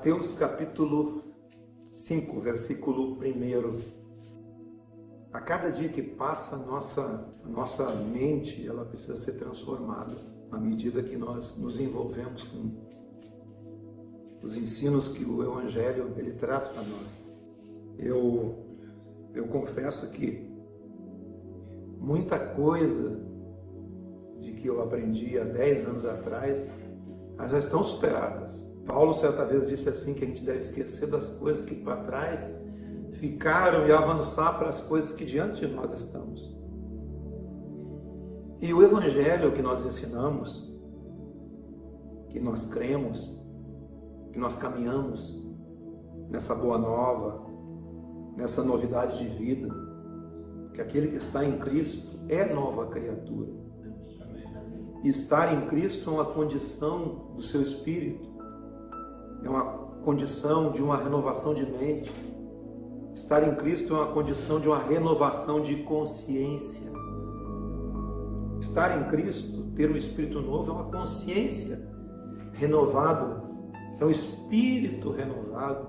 Mateus capítulo 5, versículo 1. A cada dia que passa, a nossa mente ela precisa ser transformada à medida que nós nos envolvemos com os ensinos que o Evangelho ele traz para nós. Eu confesso que muita coisa de que eu aprendi há 10 anos atrás, elas já estão superadas. Paulo certa vez disse assim, que a gente deve esquecer das coisas que para trás ficaram e avançar para as coisas que diante de nós estamos. E o Evangelho que nós ensinamos, que nós cremos, que nós caminhamos nessa boa nova, nessa novidade de vida, que aquele que está em Cristo é nova criatura. E estar em Cristo é uma condição do seu espírito, é uma condição de uma renovação de mente. Estar em Cristo é uma condição de uma renovação de consciência. Estar em Cristo, ter um espírito novo, é uma consciência renovada, é um espírito renovado.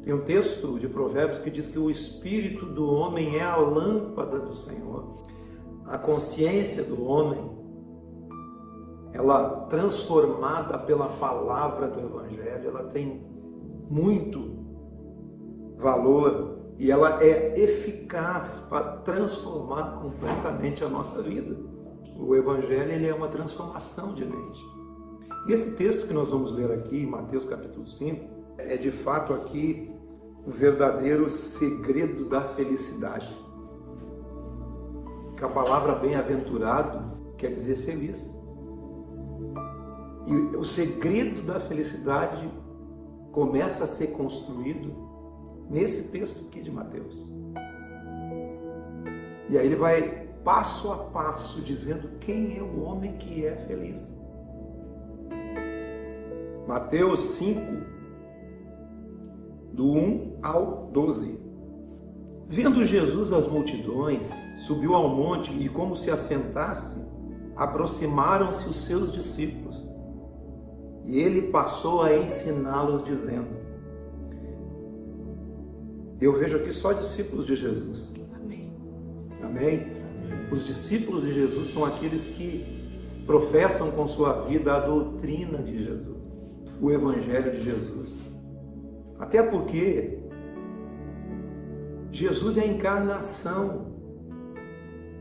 Tem um texto de Provérbios que diz que o espírito do homem é a lâmpada do Senhor. A consciência do homem, ela transformada pela palavra do Evangelho, ela tem muito valor e ela é eficaz para transformar completamente a nossa vida. O Evangelho ele é uma transformação de mente. E esse texto que nós vamos ler aqui, Mateus capítulo 5, é de fato aqui o verdadeiro segredo da felicidade. Que a palavra bem-aventurado quer dizer feliz. E o segredo da felicidade começa a ser construído nesse texto aqui de Mateus. E aí ele vai passo a passo dizendo quem é o homem que é feliz. Mateus 5, do 1 ao 12. Vendo Jesus as multidões, subiu ao monte e, como se assentasse, aproximaram-se os seus discípulos. E ele passou a ensiná-los, dizendo: eu vejo aqui só discípulos de Jesus. Amém. Amém? Os discípulos de Jesus são aqueles que professam com sua vida a doutrina de Jesus, o Evangelho de Jesus. Até porque Jesus é a encarnação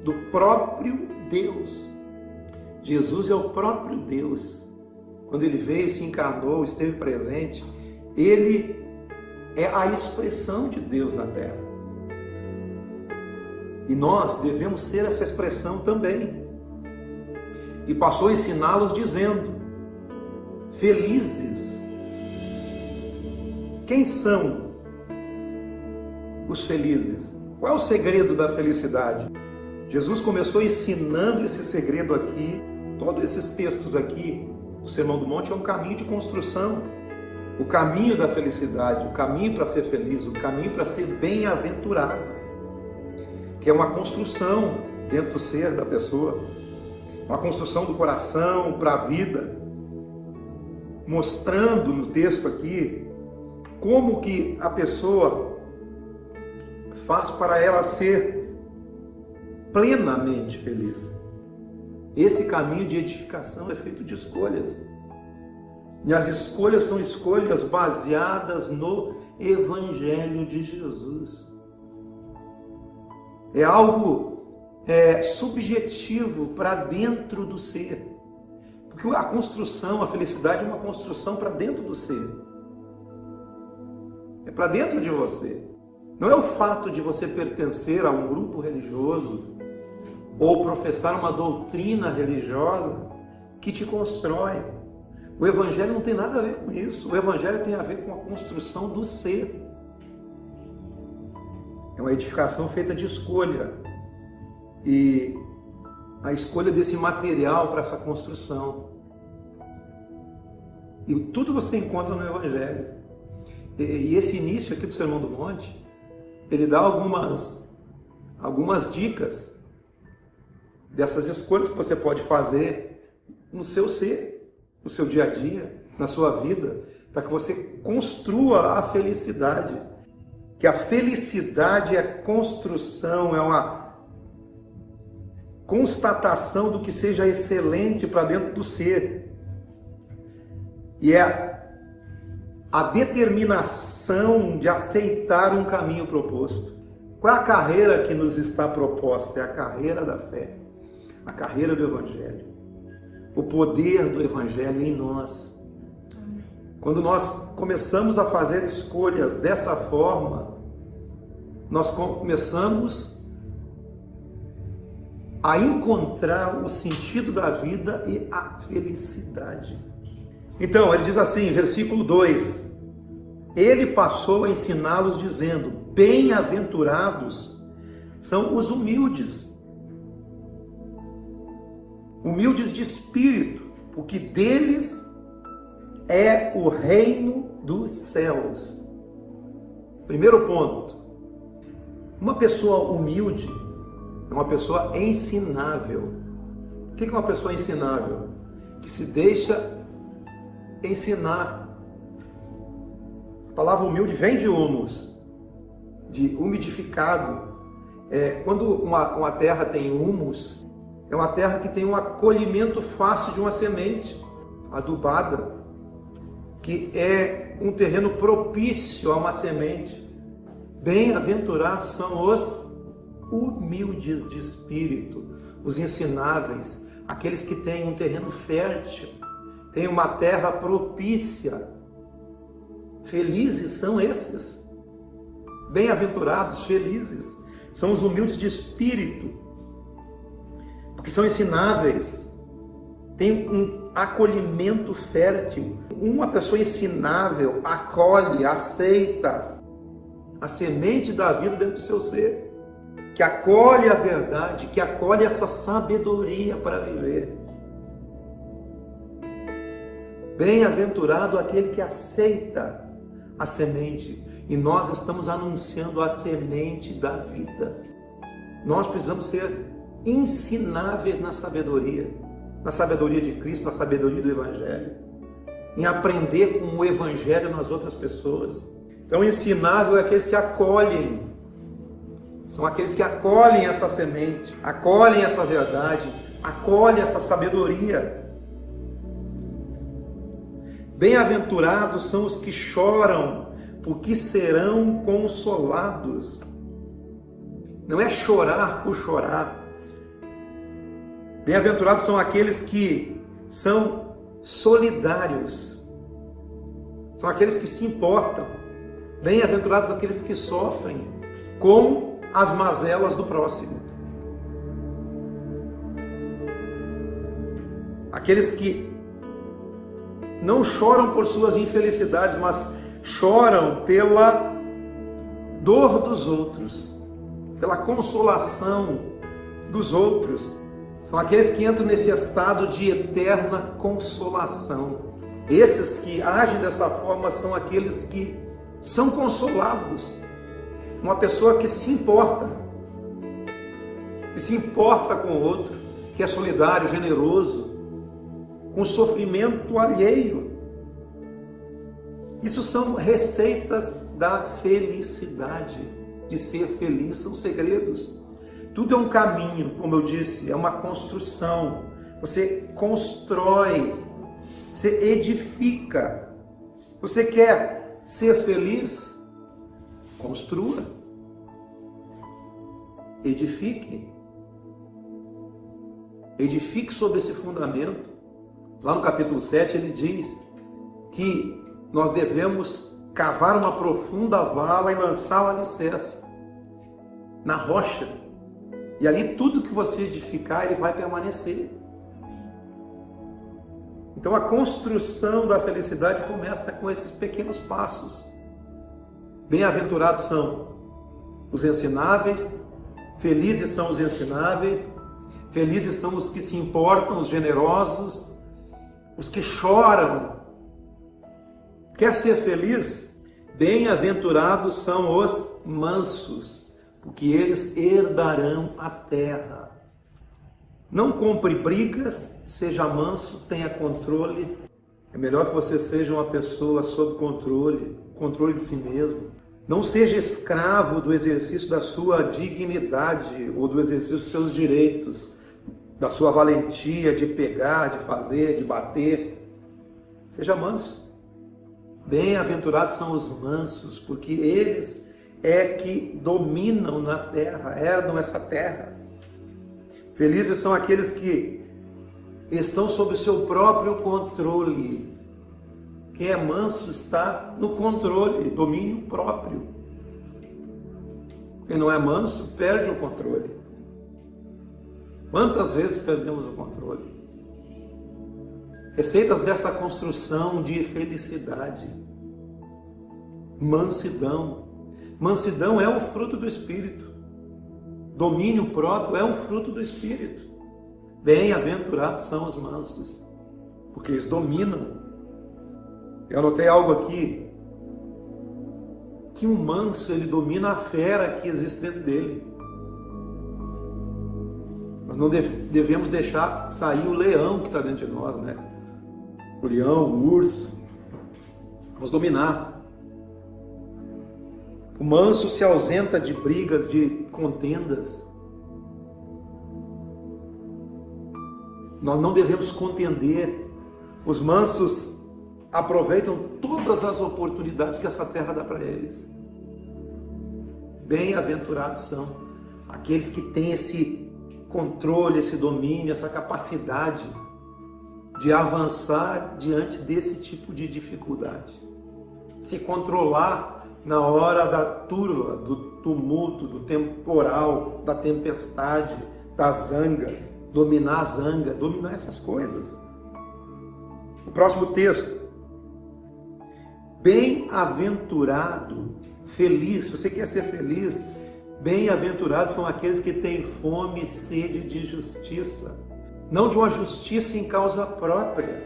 do próprio Deus. Jesus é o próprio Deus. Quando ele veio, se encarnou, esteve presente, ele é a expressão de Deus na terra. E nós devemos ser essa expressão também. E passou a ensiná-los dizendo: felizes. Quem são os felizes? Qual é o segredo da felicidade? Jesus começou ensinando esse segredo aqui. Todos esses textos aqui, o Sermão do Monte é um caminho de construção. O caminho da felicidade, o caminho para ser feliz, o caminho para ser bem-aventurado, que é uma construção dentro do ser da pessoa, uma construção do coração para a vida, mostrando no texto aqui como que a pessoa faz para ela ser plenamente feliz. Esse caminho de edificação é feito de escolhas. E as escolhas são escolhas baseadas no Evangelho de Jesus. É algo subjetivo para dentro do ser. Porque a construção, a felicidade é uma construção para dentro do ser. É para dentro de você. Não é o fato de você pertencer a um grupo religioso ou professar uma doutrina religiosa que te constrói. O Evangelho não tem nada a ver com isso. O Evangelho tem a ver com a construção do ser. É uma edificação feita de escolha. E a escolha desse material para essa construção. E tudo você encontra no Evangelho. E esse início aqui do Sermão do Monte, ele dá algumas dicas dessas escolhas que você pode fazer no seu ser, no seu dia a dia, na sua vida, para que você construa a felicidade. Que a felicidade é construção, é uma constatação do que seja excelente para dentro do ser. E é a determinação de aceitar um caminho proposto. Qual é a carreira que nos está proposta? É a carreira da fé, a carreira do Evangelho, o poder do Evangelho em nós. Quando nós começamos a fazer escolhas dessa forma, nós começamos a encontrar o sentido da vida e a felicidade. Então, ele diz assim, versículo 2, ele passou a ensiná-los dizendo, bem-aventurados são os humildes de espírito, porque deles é o reino dos céus. Primeiro ponto, uma pessoa humilde é uma pessoa ensinável. O que é uma pessoa ensinável? Que se deixa ensinar. A palavra humilde vem de humus, de umidificado. Quando uma terra tem humus, é uma terra que tem um acolhimento fácil de uma semente adubada, que é um terreno propício a uma semente. Bem-aventurados são os humildes de espírito, os ensináveis, aqueles que têm um terreno fértil, têm uma terra propícia. Felizes são esses. Bem-aventurados, felizes, são os humildes de espírito, porque são ensináveis, têm um acolhimento fértil. Uma pessoa ensinável acolhe, aceita a semente da vida dentro do seu ser, que acolhe a verdade, que acolhe essa sabedoria para viver. Bem-aventurado aquele que aceita a semente, e nós estamos anunciando a semente da vida. Nós precisamos ser ensináveis na sabedoria de Cristo, na sabedoria do Evangelho, em aprender com o Evangelho nas outras pessoas. Então, ensinável é aqueles que acolhem, são aqueles que acolhem essa semente, acolhem essa verdade, acolhem essa sabedoria. Bem-aventurados são os que choram, porque serão consolados. Não é chorar por chorar. Bem-aventurados são aqueles que são solidários, são aqueles que se importam. Bem-aventurados aqueles que sofrem com as mazelas do próximo. Aqueles que não choram por suas infelicidades, mas choram pela dor dos outros, pela consolação dos outros. São aqueles que entram nesse estado de eterna consolação. Esses que agem dessa forma são aqueles que são consolados. Uma pessoa que se importa com o outro, que é solidário, generoso, com o sofrimento alheio. Isso são receitas da felicidade, de ser feliz, são segredos. Tudo é um caminho, como eu disse, é uma construção. Você constrói, você edifica. Você quer ser feliz? Construa. Edifique. Edifique sobre esse fundamento. Lá no capítulo 7 ele diz que nós devemos cavar uma profunda vala e lançar o alicerce na rocha. E ali tudo que você edificar, ele vai permanecer. Então a construção da felicidade começa com esses pequenos passos. Bem-aventurados são os ensináveis, felizes são os ensináveis, felizes são os que se importam, os generosos, os que choram. Quer ser feliz? Bem-aventurados são os mansos, porque eles herdarão a terra. Não compre brigas, seja manso, tenha controle É melhor que você seja uma pessoa sob controle de si mesmo. Não seja escravo do exercício da sua dignidade ou do exercício dos seus direitos, da sua valentia de pegar, de fazer, de bater. Seja manso. Bem-aventurados são os mansos, porque eles é que dominam na terra, herdam essa terra. Felizes são aqueles que estão sob o seu próprio controle. Quem é manso está no controle, domínio próprio. Quem não é manso perde o controle. Quantas vezes perdemos o controle? Receitas dessa construção de felicidade. Mansidão. Mansidão é o fruto do Espírito. Domínio próprio é um fruto do Espírito. Bem-aventurados são os mansos, porque eles dominam. Eu anotei algo aqui, que um manso, ele domina a fera que existe dentro dele. Nós não devemos deixar sair o leão que está dentro de nós, né? O leão, o urso. Vamos dominar. O manso se ausenta de brigas, de contendas. Nós não devemos contender. Os mansos aproveitam todas as oportunidades que essa terra dá para eles. Bem-aventurados são aqueles que têm esse controle, esse domínio, essa capacidade de avançar diante desse tipo de dificuldade. Se controlar na hora da turva, do tumulto, do temporal, da tempestade, da zanga, dominar a zanga, dominar essas coisas. O próximo texto. Bem-aventurado, feliz, se você quer ser feliz, bem-aventurados são aqueles que têm fome e sede de justiça, não de uma justiça em causa própria,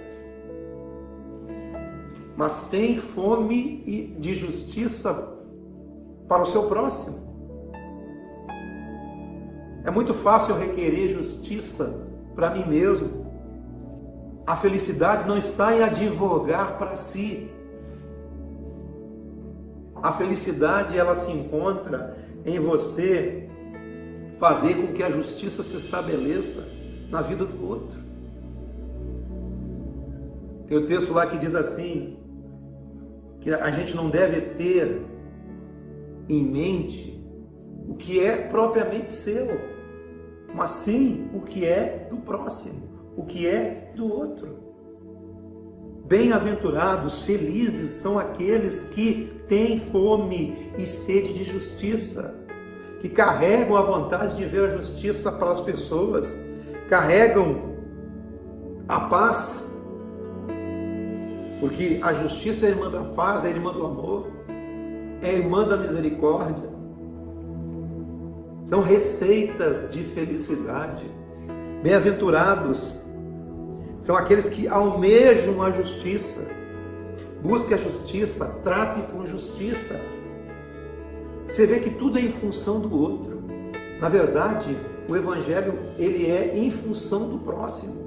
mas têm fome de justiça para o seu próximo. É muito fácil eu requerer justiça para mim mesmo. A felicidade não está em advogar para si. A felicidade, ela se encontra em você fazer com que a justiça se estabeleça na vida do outro. Tem o texto lá que diz assim, que a gente não deve ter em mente o que é propriamente seu, mas sim o que é do próximo, o que é do outro. Bem-aventurados, felizes são aqueles que têm fome e sede de justiça, que carregam a vontade de ver a justiça para as pessoas, carregam a paz, porque a justiça é irmã da paz, é irmã do amor, é irmã da misericórdia. São receitas de felicidade. Bem-aventurados são aqueles que almejam a justiça, busquem a justiça, tratem com justiça. Você vê que tudo é em função do outro. Na verdade, o Evangelho, ele é em função do próximo.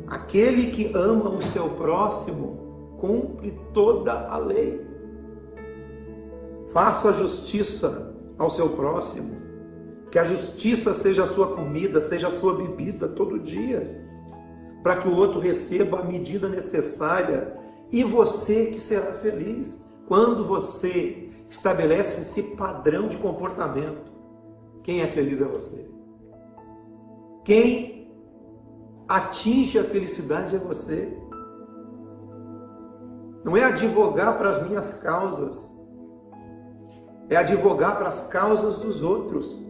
Aquele que ama o seu próximo, cumpre toda a lei. Faça justiça ao seu próximo. Que a justiça seja a sua comida, seja a sua bebida todo dia, para que o outro receba a medida necessária e você que será feliz quando você estabelece esse padrão de comportamento. Quem é feliz é você. Quem atinge a felicidade é você. Não é advogar para as minhas causas, é advogar para as causas dos outros.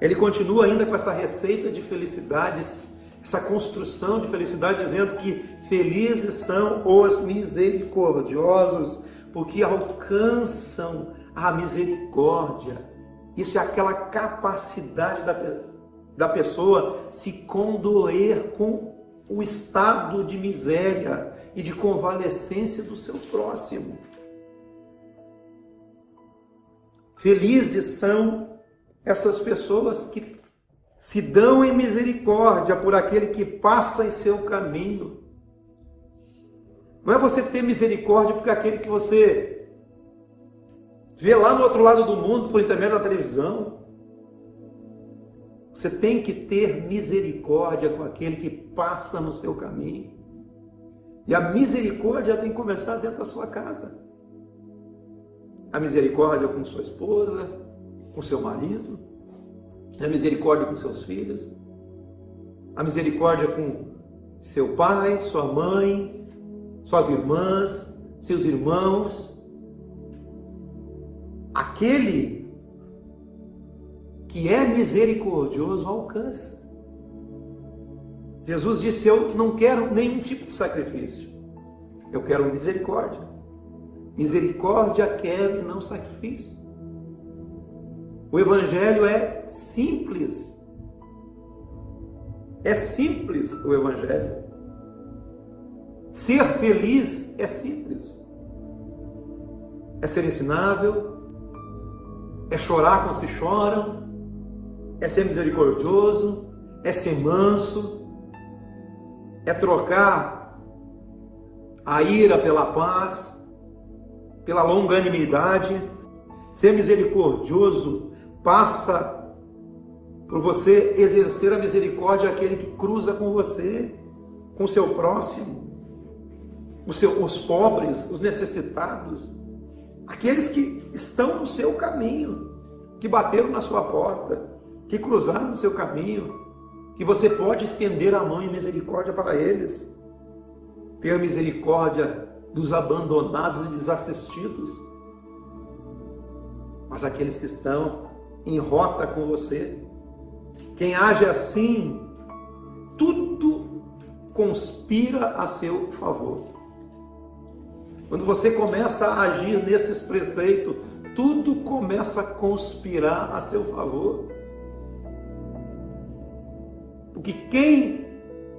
Ele continua ainda com essa receita de felicidade, essa construção de felicidade, dizendo que felizes são os misericordiosos, porque alcançam a misericórdia. Isso é aquela capacidade da pessoa se condoer com o estado de miséria e de convalescência do seu próximo. Felizes são essas pessoas que se dão em misericórdia por aquele que passa em seu caminho. Não é você ter misericórdia porque aquele que você vê lá no outro lado do mundo por intermédio da televisão. Você tem que ter misericórdia com aquele que passa no seu caminho. E a misericórdia tem que começar dentro da sua casa. A misericórdia com sua esposa, com seu marido, a misericórdia com seus filhos, a misericórdia com seu pai, sua mãe, suas irmãs, seus irmãos. Aquele que é misericordioso alcança. Jesus disse: eu não quero nenhum tipo de sacrifício, eu quero misericórdia. Misericórdia quero e não sacrifício. O Evangelho é simples. É simples o Evangelho. Ser feliz é simples. É ser ensinável, é chorar com os que choram, é ser misericordioso, é ser manso, é trocar a ira pela paz, pela longanimidade. Ser misericordioso passa por você exercer a misericórdia àquele que cruza com você, com o seu próximo, os pobres, os necessitados, aqueles que estão no seu caminho, que bateram na sua porta, que cruzaram no seu caminho, que você pode estender a mão em misericórdia para eles. Ter misericórdia dos abandonados e desassistidos. Mas aqueles que estão em rota com você. Quem age assim, tudo conspira a seu favor. Quando você começa a agir nesses preceitos, tudo começa a conspirar a seu favor. Porque quem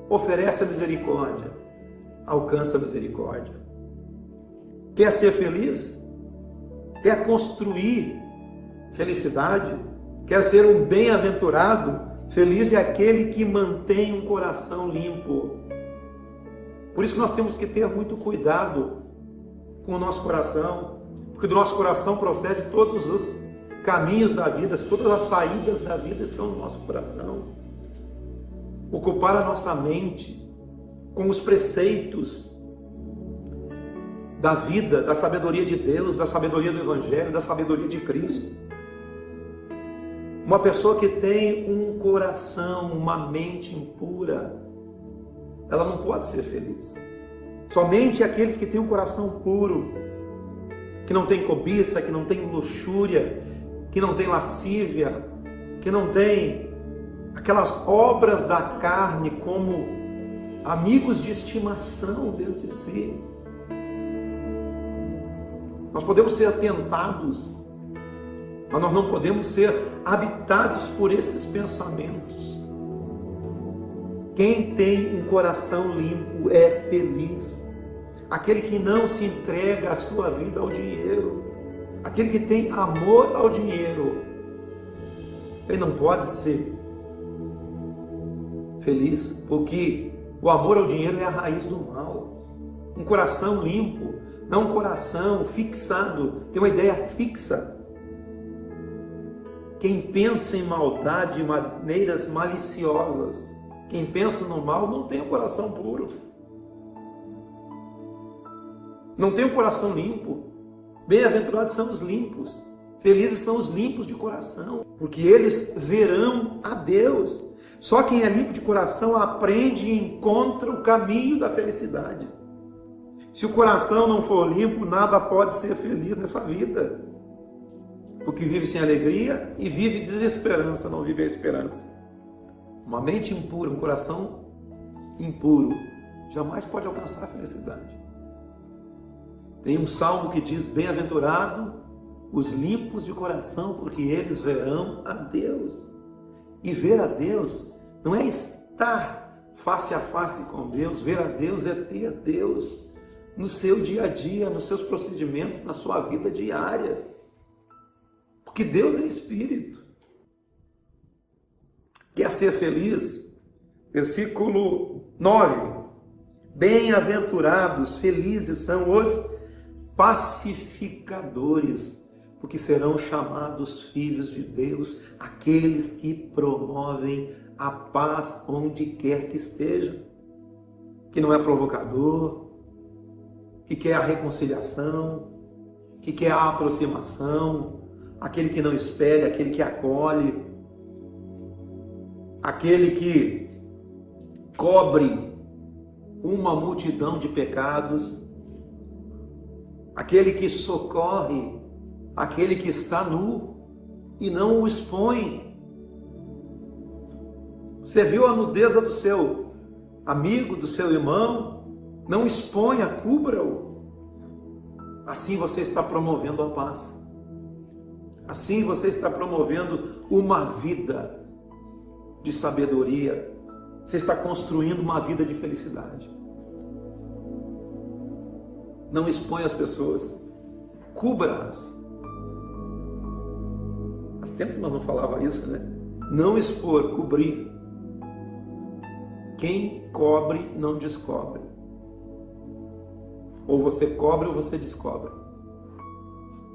oferece a misericórdia, alcança a misericórdia. Quer ser feliz? Quer construir felicidade? Quer ser um bem-aventurado? Feliz é aquele que mantém um coração limpo. Por isso que nós temos que ter muito cuidado com o nosso coração, porque do nosso coração procede todos os caminhos da vida, todas as saídas da vida estão no nosso coração. Ocupar a nossa mente com os preceitos da vida, da sabedoria de Deus, da sabedoria do Evangelho, da sabedoria de Cristo. Uma pessoa que tem um coração, uma mente impura, ela não pode ser feliz. Somente aqueles que têm um coração puro, que não tem cobiça, que não tem luxúria, que não tem lascívia, que não tem aquelas obras da carne como amigos de estimação dentro de si. Nós podemos ser tentados, mas nós não podemos ser habitados por esses pensamentos. Quem tem um coração limpo é feliz. Aquele que não se entrega a sua vida ao dinheiro, aquele que tem amor ao dinheiro, ele não pode ser feliz, porque o amor ao dinheiro é a raiz do mal. Um coração limpo, não um coração fixado, tem uma ideia fixa. Quem pensa em maldade de maneiras maliciosas, quem pensa no mal não tem um coração puro, não tem um coração limpo. Bem-aventurados são os limpos, felizes são os limpos de coração, porque eles verão a Deus. Só quem é limpo de coração aprende e encontra o caminho da felicidade. Se o coração não for limpo, nada pode ser feliz nessa vida, porque vive sem alegria e vive desesperança, não vive a esperança. Uma mente impura, um coração impuro, jamais pode alcançar a felicidade. Tem um salmo que diz: bem-aventurado os limpos de coração, porque eles verão a Deus. E ver a Deus não é estar face a face com Deus. Ver a Deus é ter a Deus no seu dia a dia, nos seus procedimentos, na sua vida diária. Porque Deus é Espírito. Quer ser feliz? Versículo 9. Bem-aventurados, felizes são os pacificadores, porque serão chamados filhos de Deus, aqueles que promovem a paz onde quer que estejam, que não é provocador, que quer a reconciliação, que quer a aproximação, aquele que não espere, aquele que acolhe, aquele que cobre uma multidão de pecados, aquele que socorre aquele que está nu e não o expõe. Você viu a nudez do seu amigo, do seu irmão? Não exponha, cubra-o. Assim você está promovendo a paz. Assim você está promovendo uma vida de sabedoria. Você está construindo uma vida de felicidade. Não exponha as pessoas, cubra-as. Faz tempo que nós não falava isso, né? Não expor, cobrir. Quem cobre não descobre. Ou você cobre ou você descobre.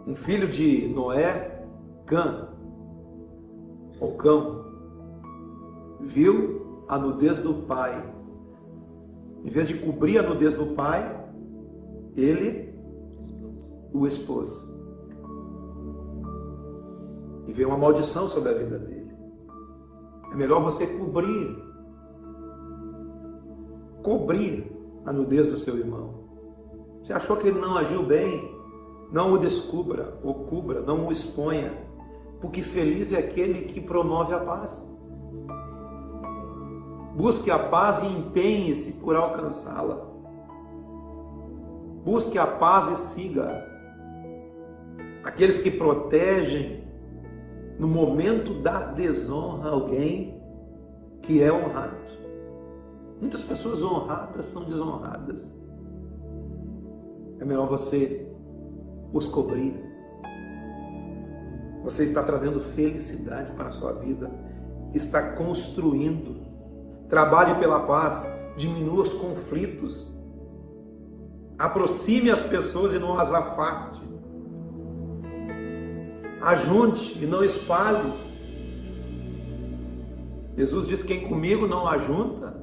Um filho de Noé, Cã, viu a nudez do pai. Em vez de cobrir a nudez do pai, ele o expôs. E veio uma maldição sobre a vida dele. É melhor você cobrir a nudez do seu irmão. Você achou que ele não agiu bem? Não o descubra, ou cubra, não o exponha, porque feliz é aquele que promove a paz. Busque a paz e empenhe-se por alcançá-la. Busque a paz e siga. Aqueles que protegem no momento da desonra alguém que é honrado. Muitas pessoas honradas são desonradas. É melhor você os cobrir. Você está trazendo felicidade para a sua vida. Está construindo. Trabalhe pela paz. Diminua os conflitos. Aproxime as pessoas e não as afaste. Ajunte e não espalhe. Jesus diz: quem comigo não ajunta.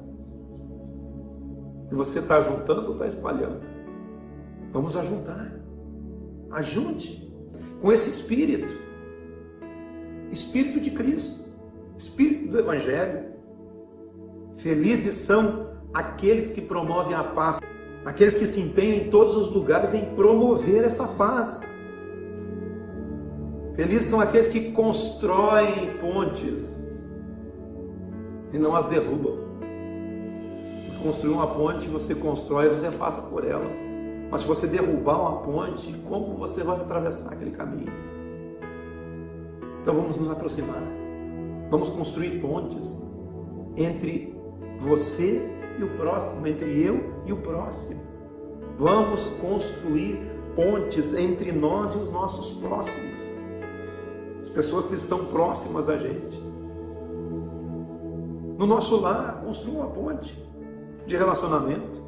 E você está ajuntando ou está espalhando? Vamos ajuntar. Ajunte com esse espírito. Espírito de Cristo. Espírito do Evangelho. Felizes são aqueles que promovem a paz. Aqueles que se empenham em todos os lugares em promover essa paz. Felizes são aqueles que constroem pontes e não as derrubam. Construir uma ponte, você constrói, você passa por ela. Mas se você derrubar uma ponte, como você vai atravessar aquele caminho? Então vamos nos aproximar. Vamos construir pontes entre você e o próximo, entre eu e o próximo. Vamos construir pontes entre nós e os nossos próximos. As pessoas que estão próximas da gente. No nosso lar, construa uma ponte de relacionamento.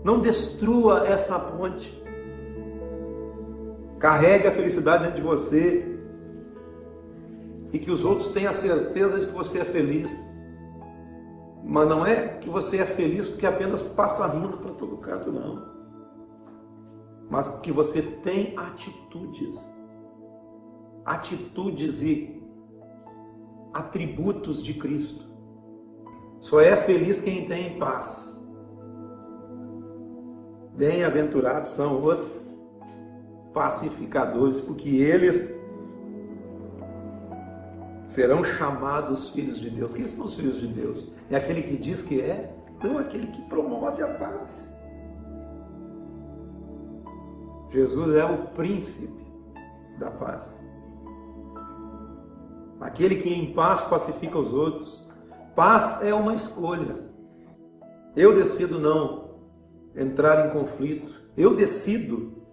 Não destrua essa ponte. Carregue a felicidade dentro de você e que os outros tenham a certeza de que você é feliz. Mas não é que você é feliz porque apenas passa rindo para todo canto, não. Mas que você tem atitudes. Atitudes e atributos de Cristo. Só é feliz quem tem paz. Bem-aventurados são os pacificadores, porque eles serão chamados filhos de Deus. Quem são os filhos de Deus? É aquele que diz que é? Não, aquele que promove a paz. Jesus é o príncipe da paz. Aquele que em paz pacifica os outros. Paz é uma escolha. Eu decido não entrar em conflito. Eu decido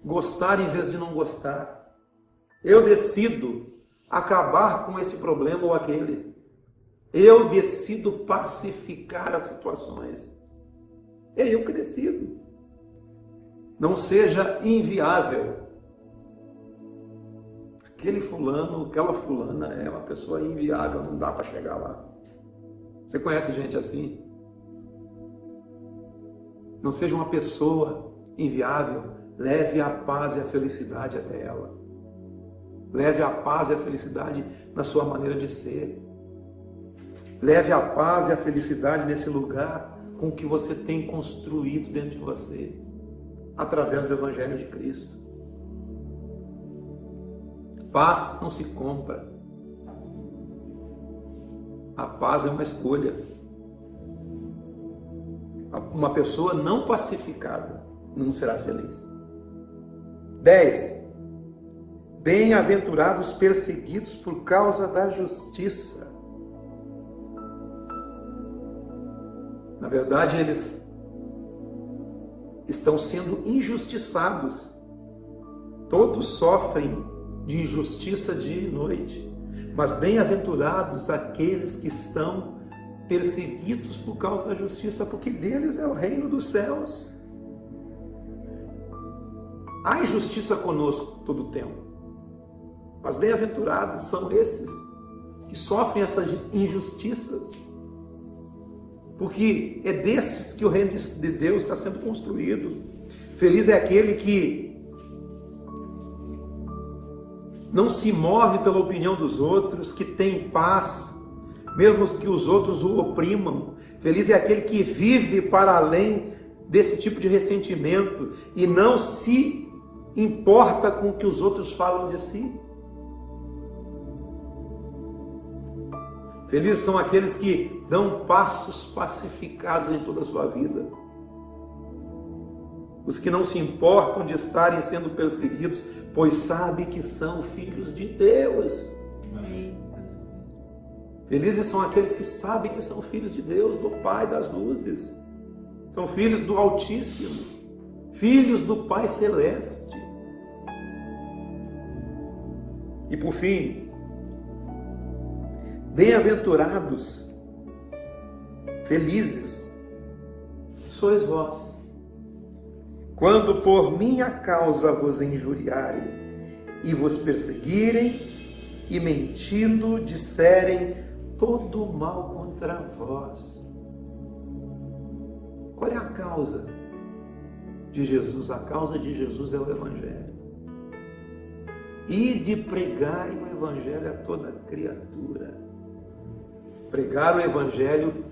gostar em vez de não gostar. Eu decido acabar com esse problema ou aquele. Eu decido pacificar as situações. É eu que decido. Não seja inviável. Aquele fulano, aquela fulana é uma pessoa inviável, não dá para chegar lá. Você conhece gente assim? Não seja uma pessoa inviável, leve a paz e a felicidade até ela. Leve a paz e a felicidade na sua maneira de ser. Leve a paz e a felicidade nesse lugar com o que você tem construído dentro de você, através do Evangelho de Cristo. Paz não se compra. A paz é uma escolha. Uma pessoa não pacificada não será feliz. 10. Bem-aventurados perseguidos por causa da justiça. Na verdade, eles estão sendo injustiçados. Todos sofrem de injustiça dia e noite. Mas bem-aventurados aqueles que estão perseguidos por causa da justiça, porque deles é o reino dos céus. Há injustiça conosco todo o tempo. Mas bem-aventurados são esses que sofrem essas injustiças, porque é desses que o reino de Deus está sendo construído. Feliz é aquele que não se move pela opinião dos outros, que tem paz, mesmo que os outros o oprimam. Feliz é aquele que vive para além desse tipo de ressentimento e não se importa com o que os outros falam de si. Felizes são aqueles que dão passos pacificados em toda a sua vida. Os que não se importam de estarem sendo perseguidos, pois sabem que são filhos de Deus. Amém. Felizes são aqueles que sabem que são filhos de Deus, do Pai das luzes. São filhos do Altíssimo, filhos do Pai Celeste. E por fim, bem-aventurados, felizes sois vós, quando por minha causa vos injuriarem e vos perseguirem e mentindo disserem todo o mal contra vós. Qual é a causa de Jesus? A causa de Jesus é o Evangelho. E de pregar o Evangelho a toda criatura. Pregar o Evangelho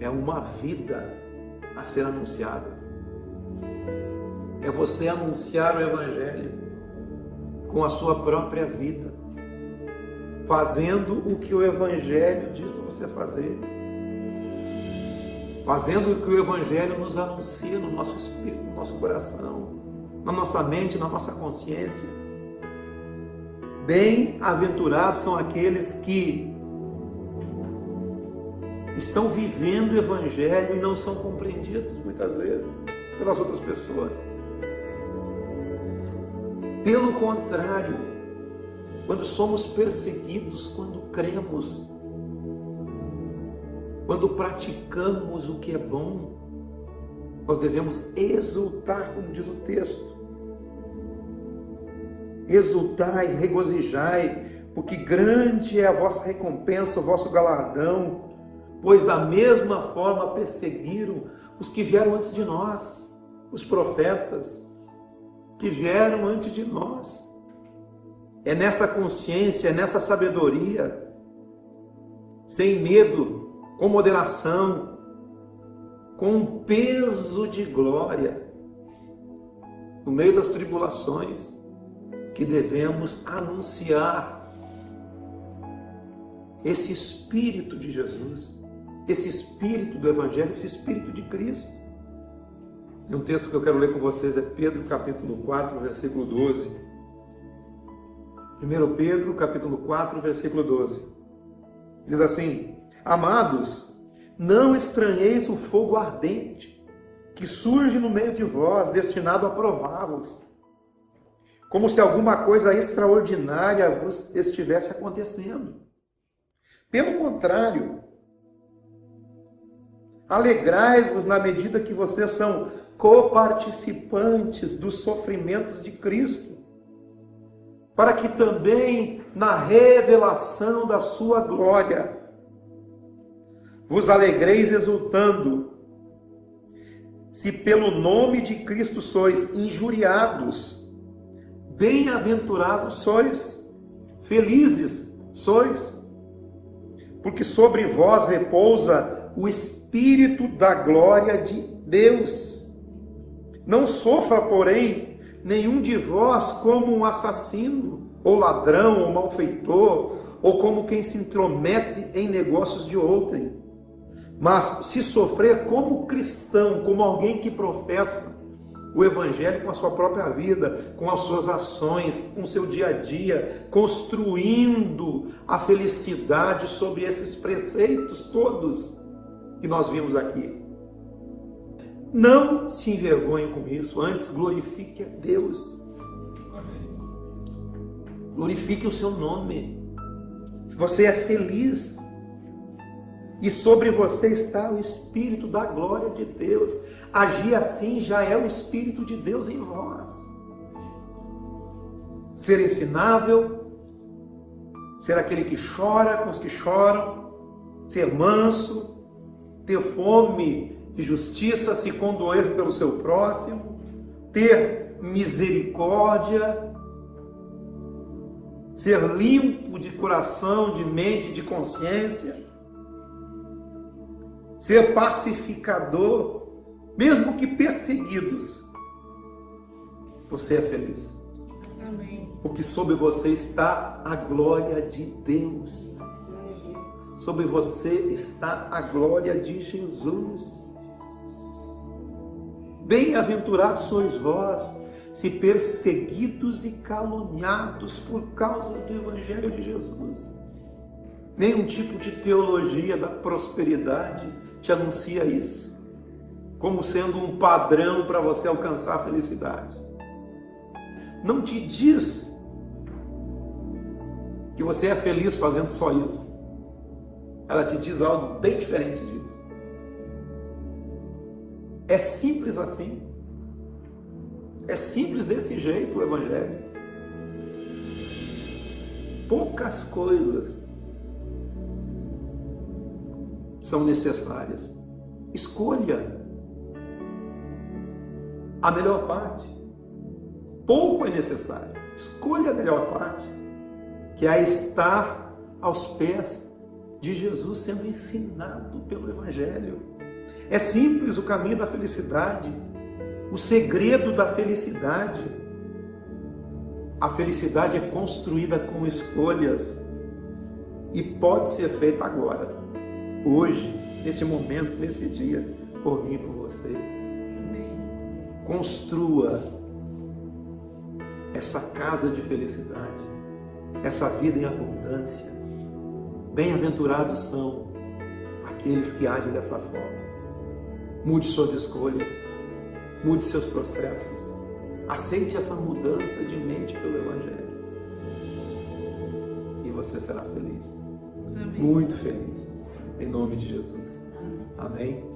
é uma vida a ser anunciada. É você anunciar o Evangelho com a sua própria vida, fazendo o que o Evangelho diz para você fazer, fazendo o que o Evangelho nos anuncia no nosso espírito, no nosso coração, na nossa mente, na nossa consciência. Bem-aventurados são aqueles que estão vivendo o Evangelho e não são compreendidos muitas vezes pelas outras pessoas. Pelo contrário, quando somos perseguidos, quando cremos, quando praticamos o que é bom, nós devemos exultar, como diz o texto. Exultai, regozijai, porque grande é a vossa recompensa, o vosso galardão, pois da mesma forma perseguiram os que vieram antes de nós, os profetas que vieram antes de nós. É nessa consciência, é nessa sabedoria, sem medo, com moderação, com um peso de glória, no meio das tribulações, que devemos anunciar esse Espírito de Jesus, esse Espírito do Evangelho, esse Espírito de Cristo. E um texto que eu quero ler com vocês é Pedro, capítulo 4, versículo 12. 1 Pedro, capítulo 4, versículo 12. Diz assim: Amados, não estranheis o fogo ardente que surge no meio de vós, destinado a prová-los, como se alguma coisa extraordinária vos estivesse acontecendo. Pelo contrário, alegrai-vos na medida que vocês são coparticipantes dos sofrimentos de Cristo, para que também na revelação da sua glória vos alegreis exultando, se pelo nome de Cristo sois injuriados, bem-aventurados sois, felizes sois, porque sobre vós repousa o Espírito da glória de Deus. Não sofra, porém, nenhum de vós como um assassino, ou ladrão, ou malfeitor, ou como quem se intromete em negócios de outrem. Mas se sofrer como cristão, como alguém que professa o Evangelho com a sua própria vida, com as suas ações, com o seu dia a dia, construindo a felicidade sobre esses preceitos todos que nós vimos aqui. Não se envergonhe com isso, antes glorifique a Deus. Glorifique o seu nome. Você é feliz. E sobre você está o Espírito da glória de Deus. Agir assim já é o Espírito de Deus em vós. Ser ensinável, ser aquele que chora com os que choram, ser manso, ter fome de justiça, se condoer pelo seu próximo, ter misericórdia, ser limpo de coração, de mente, de consciência, ser pacificador, mesmo que perseguidos, você é feliz. Amém. Porque sobre você está a glória de Deus. Sobre você está a glória de Jesus. Bem-aventurados sois vós, se perseguidos e caluniados por causa do Evangelho de Jesus. Nenhum tipo de teologia da prosperidade te anuncia isso, como sendo um padrão para você alcançar a felicidade. Não te diz que você é feliz fazendo só isso. Ela te diz algo bem diferente disso. É simples assim. É simples desse jeito o Evangelho. Poucas coisas são necessárias. Escolha a melhor parte. Pouco é necessário. Escolha a melhor parte, que é estar aos pés de Jesus sendo ensinado pelo Evangelho. É simples o caminho da felicidade, o segredo da felicidade. A felicidade é construída com escolhas e pode ser feita agora, hoje, nesse momento, nesse dia, por mim e por você. Construa essa casa de felicidade, essa vida em abundância. Bem-aventurados são aqueles que agem dessa forma. Mude suas escolhas, mude seus processos, aceite essa mudança de mente pelo Evangelho e você será feliz. Amém. Muito feliz, em nome de Jesus. Amém?